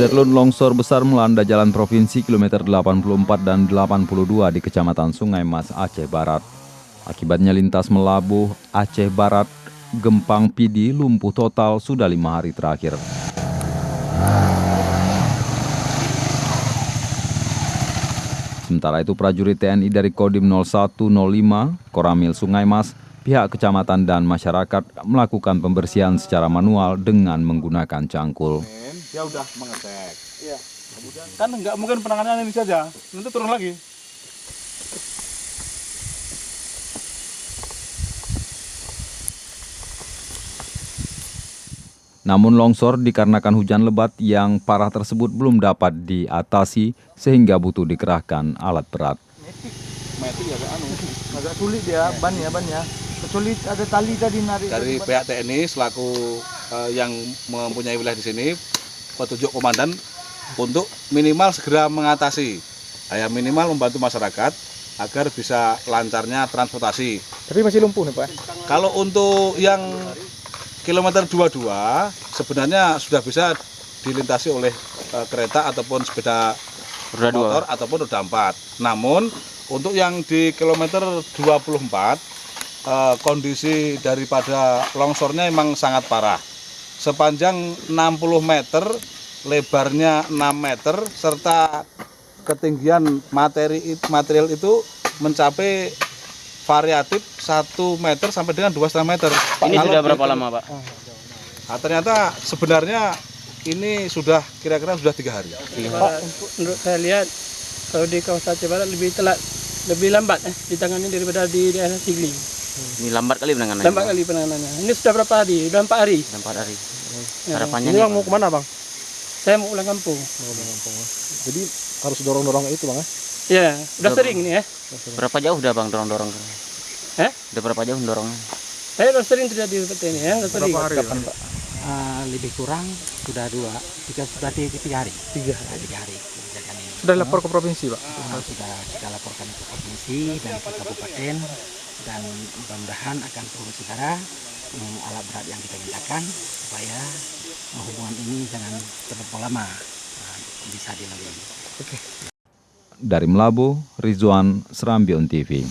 Derlun longsor besar melanda jalan provinsi kilometer 84 dan 82 di Kecamatan Sungai Mas, Aceh Barat. Akibatnya lintas Melabuh, Aceh Barat, Gempang Pidi lumpuh total sudah 5 hari terakhir. Sementara itu prajurit TNI dari Kodim 0105, Koramil Sungai Mas, pihak kecamatan dan masyarakat melakukan pembersihan secara manual dengan menggunakan cangkul. Dia udah mengecek. Iya. Kan nggak mungkin penanganannya ini saja, nanti turun lagi. Namun longsor dikarenakan hujan lebat yang parah tersebut belum dapat diatasi sehingga butuh dikerahkan alat berat. Metik agak sulit dia bannya. Kecuali ada tali tadi narik. Dari pihak TNI selaku yang mempunyai wilayah di sini, petunjuk komandan untuk minimal segera mengatasi, minimal membantu masyarakat agar bisa lancarnya transportasi. Tapi masih lumpuh nih Pak? Kalau untuk yang kilometer 22 sebenarnya sudah bisa dilintasi oleh kereta ataupun sepeda motor ataupun roda 4. Namun untuk yang di kilometer 24 kondisi daripada longsornya memang sangat parah. Sepanjang 60 meter, lebarnya 6 meter, serta ketinggian material itu mencapai variatif 1 meter sampai dengan 2,5 meter. Ini sudah berapa lama Pak? Nah, ternyata sebenarnya ini sudah kira-kira sudah 3 hari. Pak, menurut saya lihat kalau di kawasan Aceh Barat lebih lambat ditangani daripada di daerah Sigli. Ini lambat kali penanganannya. Lambat kali penanganannya. Ini sudah berapa hari? Sudah 4 hari. 4 hari. Ya. Harapannya Ini nih, Bang mau kemana Bang? Saya mau pulang kampung. Jadi harus dorong-dorong itu Bang ya? Ya, sudah sering nih ya. berapa jauh udah Bang dorong-dorong? Udah berapa jauh dorongnya? Saya sudah sering terjadi seperti ini ya. Sudah sering. Berapa hari? Kapan, Pak? Lebih kurang sudah 3 hari. 3 hari. Kejadian ini. Sudah lapor ke provinsi Pak? Sudah kita laporkan ke provinsi dan ke kabupaten, dan mudah-mudahan akan turun segera alat berat yang kita mintakan supaya hubungan ini jangan terlalu lama bisa dilalui. Oke. Dari Melabuh, Rizwan, Serambion TV.